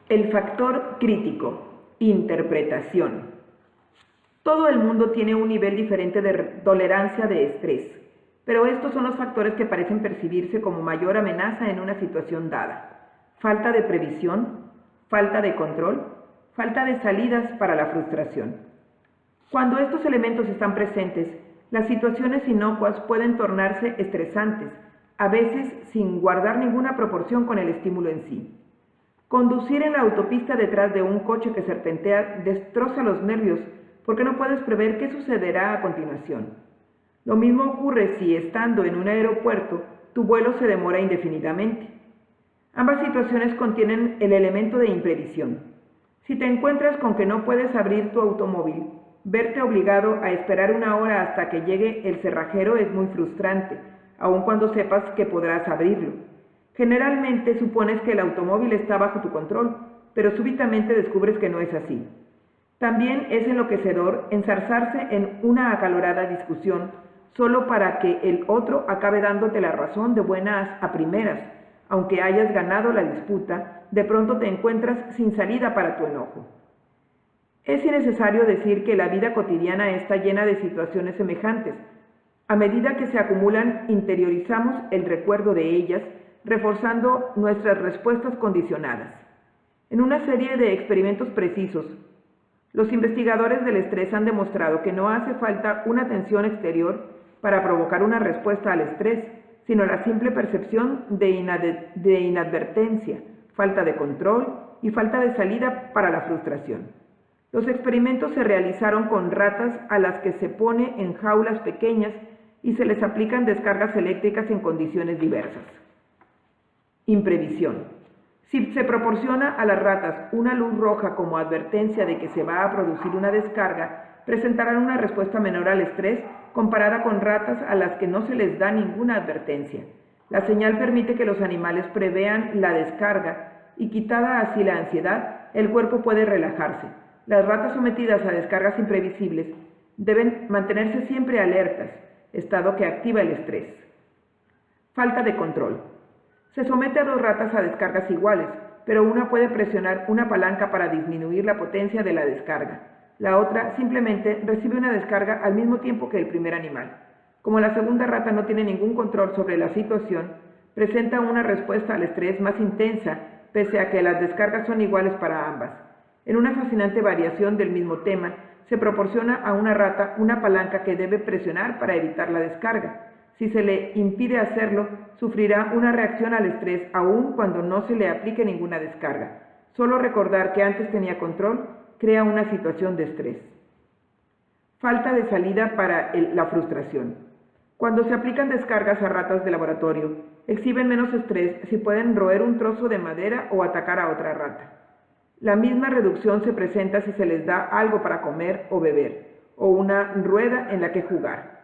El factor crítico, interpretación. Todo el mundo tiene un nivel diferente de tolerancia de estrés, pero estos son los factores que parecen percibirse como mayor amenaza en una situación dada. Falta de previsión, falta de control, falta de salidas para la frustración. Cuando estos elementos están presentes, las situaciones inocuas pueden tornarse estresantes, a veces sin guardar ninguna proporción con el estímulo en sí. Conducir en la autopista detrás de un coche que serpentea destroza los nervios porque no puedes prever qué sucederá a continuación. Lo mismo ocurre si, estando en un aeropuerto, tu vuelo se demora indefinidamente. Ambas situaciones contienen el elemento de imprevisión. Si te encuentras con que no puedes abrir tu automóvil, verte obligado a esperar una hora hasta que llegue el cerrajero es muy frustrante, aun cuando sepas que podrás abrirlo. Generalmente supones que el automóvil está bajo tu control, pero súbitamente descubres que no es así. También es enloquecedor enzarzarse en una acalorada discusión solo para que el otro acabe dándote la razón de buenas a primeras. Aunque hayas ganado la disputa, de pronto te encuentras sin salida para tu enojo. Es innecesario decir que la vida cotidiana está llena de situaciones semejantes. A medida que se acumulan, interiorizamos el recuerdo de ellas, reforzando nuestras respuestas condicionadas. En una serie de experimentos precisos, los investigadores del estrés han demostrado que no hace falta una tensión exterior para provocar una respuesta al estrés, sino la simple percepción de inadvertencia, falta de control y falta de salida para la frustración. Los experimentos se realizaron con ratas a las que se pone en jaulas pequeñas y se les aplican descargas eléctricas en condiciones diversas. Imprevisión. Si se proporciona a las ratas una luz roja como advertencia de que se va a producir una descarga, presentarán una respuesta menor al estrés comparada con ratas a las que no se les da ninguna advertencia. La señal permite que los animales prevean la descarga y, quitada así la ansiedad, el cuerpo puede relajarse. Las ratas sometidas a descargas imprevisibles deben mantenerse siempre alertas, estado que activa el estrés. Falta de control. Se somete a dos ratas a descargas iguales, pero una puede presionar una palanca para disminuir la potencia de la descarga. La otra simplemente recibe una descarga al mismo tiempo que el primer animal. Como la segunda rata no tiene ningún control sobre la situación, presenta una respuesta al estrés más intensa, pese a que las descargas son iguales para ambas. En una fascinante variación del mismo tema, se proporciona a una rata una palanca que debe presionar para evitar la descarga. Si se le impide hacerlo, sufrirá una reacción al estrés aun cuando no se le aplique ninguna descarga. Solo recordar que antes tenía control crea una situación de estrés. Falta de salida para la frustración. Cuando se aplican descargas a ratas de laboratorio, exhiben menos estrés si pueden roer un trozo de madera o atacar a otra rata. La misma reducción se presenta si se les da algo para comer o beber, o una rueda en la que jugar.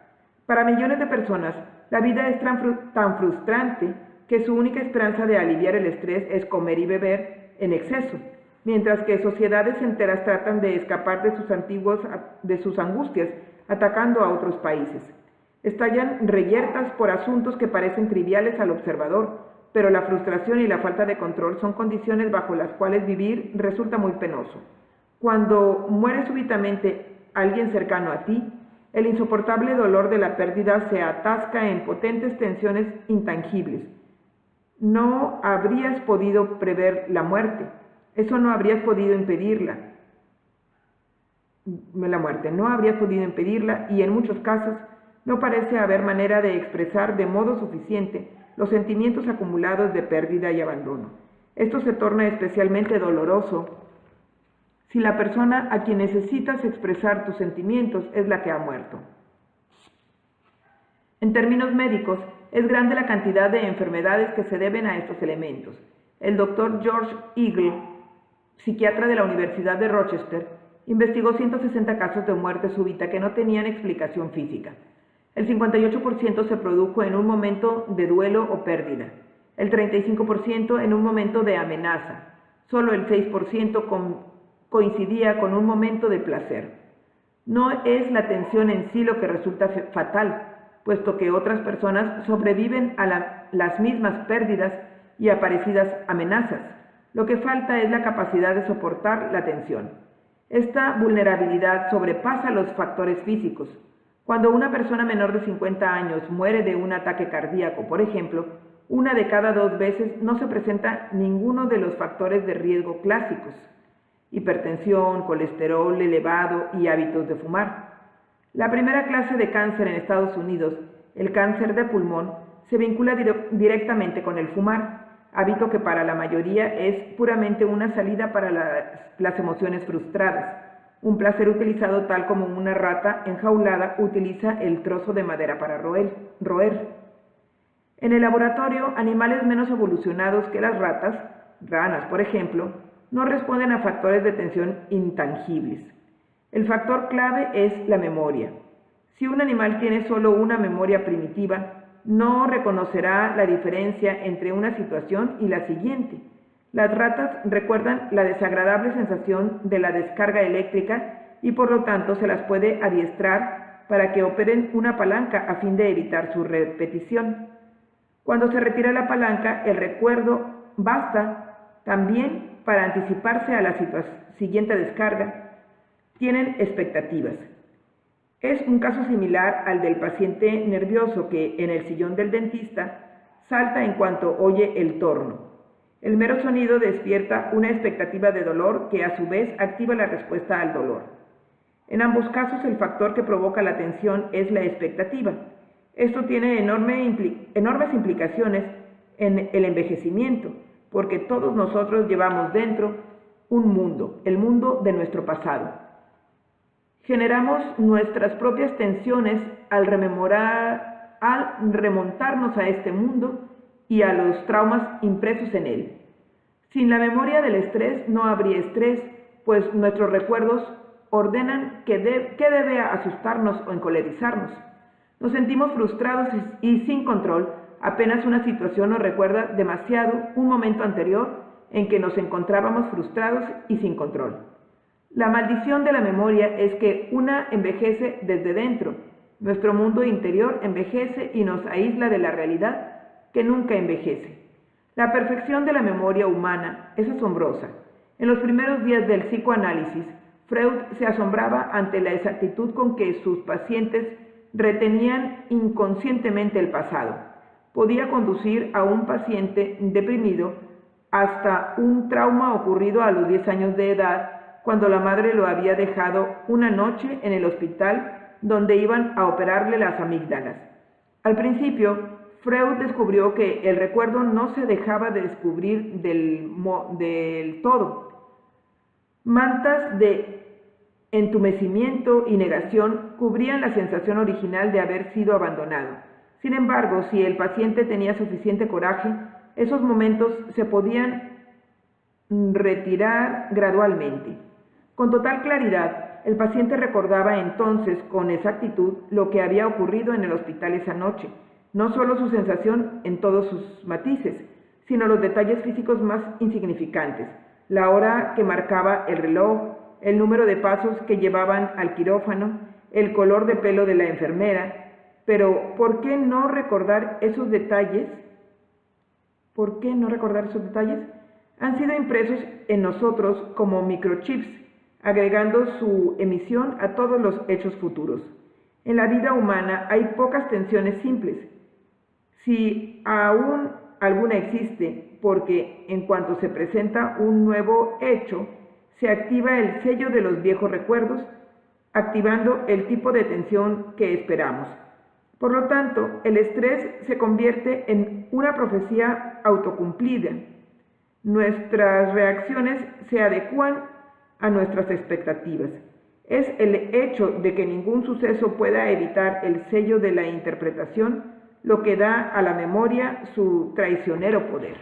Para millones de personas, la vida es tan frustrante que su única esperanza de aliviar el estrés es comer y beber en exceso, mientras que sociedades enteras tratan de escapar de sus angustias atacando a otros países. Estallan reyertas por asuntos que parecen triviales al observador, pero la frustración y la falta de control son condiciones bajo las cuales vivir resulta muy penoso. Cuando muere súbitamente alguien cercano a ti, el insoportable dolor de la pérdida se atasca en potentes tensiones intangibles. No habrías podido prever la muerte, eso no habrías podido impedirla. No habrías podido impedirla y en muchos casos no parece haber manera de expresar de modo suficiente los sentimientos acumulados de pérdida y abandono. Esto se torna especialmente doloroso si la persona a quien necesitas expresar tus sentimientos es la que ha muerto. En términos médicos, es grande la cantidad de enfermedades que se deben a estos elementos. El Dr. George Eagle, psiquiatra de la Universidad de Rochester, investigó 160 casos de muerte súbita que no tenían explicación física. El 58% se produjo en un momento de duelo o pérdida, el 35% en un momento de amenaza, solo el 6% coincidía con un momento de placer. No es la tensión en sí lo que resulta fatal, puesto que otras personas sobreviven a las mismas pérdidas y aparecidas amenazas. Lo que falta es la capacidad de soportar la tensión. Esta vulnerabilidad sobrepasa los factores físicos. Cuando una persona menor de 50 años muere de un ataque cardíaco, por ejemplo, 1 de cada 2 veces no se presenta ninguno de los factores de riesgo clásicos: hipertensión, colesterol elevado y hábitos de fumar. La primera clase de cáncer en Estados Unidos, el cáncer de pulmón, se vincula directamente con el fumar, hábito que para la mayoría es puramente una salida para las emociones frustradas, un placer utilizado tal como una rata enjaulada utiliza el trozo de madera para roer. En el laboratorio, animales menos evolucionados que las ratas, ranas por ejemplo, no responden a factores de tensión intangibles. El factor clave es la memoria. Si un animal tiene solo una memoria primitiva, no reconocerá la diferencia entre una situación y la siguiente. Las ratas recuerdan la desagradable sensación de la descarga eléctrica y por lo tanto se las puede adiestrar para que operen una palanca a fin de evitar su repetición. Cuando se retira la palanca, el recuerdo basta también para anticiparse a la siguiente descarga. Tienen expectativas. Es un caso similar al del paciente nervioso que, en el sillón del dentista, salta en cuanto oye el torno. El mero sonido despierta una expectativa de dolor que a su vez activa la respuesta al dolor. En ambos casos, el factor que provoca la tensión es la expectativa. Esto tiene enormes implicaciones en el envejecimiento, porque todos nosotros llevamos dentro un mundo, el mundo de nuestro pasado. Generamos nuestras propias tensiones al remontarnos a este mundo y a los traumas impresos en él. Sin la memoria del estrés no habría estrés, pues nuestros recuerdos ordenan qué debe asustarnos o encolerizarnos. Nos sentimos frustrados y sin control, apenas una situación nos recuerda demasiado un momento anterior en que nos encontrábamos frustrados y sin control. La maldición de la memoria es que una envejece desde dentro. Nuestro mundo interior envejece y nos aísla de la realidad que nunca envejece. La perfección de la memoria humana es asombrosa. En los primeros días del psicoanálisis, Freud se asombraba ante la exactitud con que sus pacientes retenían inconscientemente el pasado. Podía conducir a un paciente deprimido hasta un trauma ocurrido a los 10 años de edad, cuando la madre lo había dejado una noche en el hospital donde iban a operarle las amígdalas. Al principio, Freud descubrió que el recuerdo no se dejaba de descubrir del todo. Mantas de entumecimiento y negación cubrían la sensación original de haber sido abandonado. Sin embargo, si el paciente tenía suficiente coraje, esos momentos se podían retirar gradualmente. Con total claridad, el paciente recordaba entonces con exactitud lo que había ocurrido en el hospital esa noche, no solo su sensación en todos sus matices, sino los detalles físicos más insignificantes, la hora que marcaba el reloj, el número de pasos que llevaban al quirófano, el color de pelo de la enfermera. Pero, ¿por qué no recordar esos detalles? ¿Por qué no recordar esos detalles? Han sido impresos en nosotros como microchips, agregando su emisión a todos los hechos futuros. En la vida humana hay pocas tensiones simples, si aún alguna existe, porque en cuanto se presenta un nuevo hecho, se activa el sello de los viejos recuerdos, activando el tipo de tensión que esperamos. Por lo tanto, el estrés se convierte en una profecía autocumplida. Nuestras reacciones se adecúan a nuestras expectativas. Es el hecho de que ningún suceso pueda evitar el sello de la interpretación lo que da a la memoria su traicionero poder.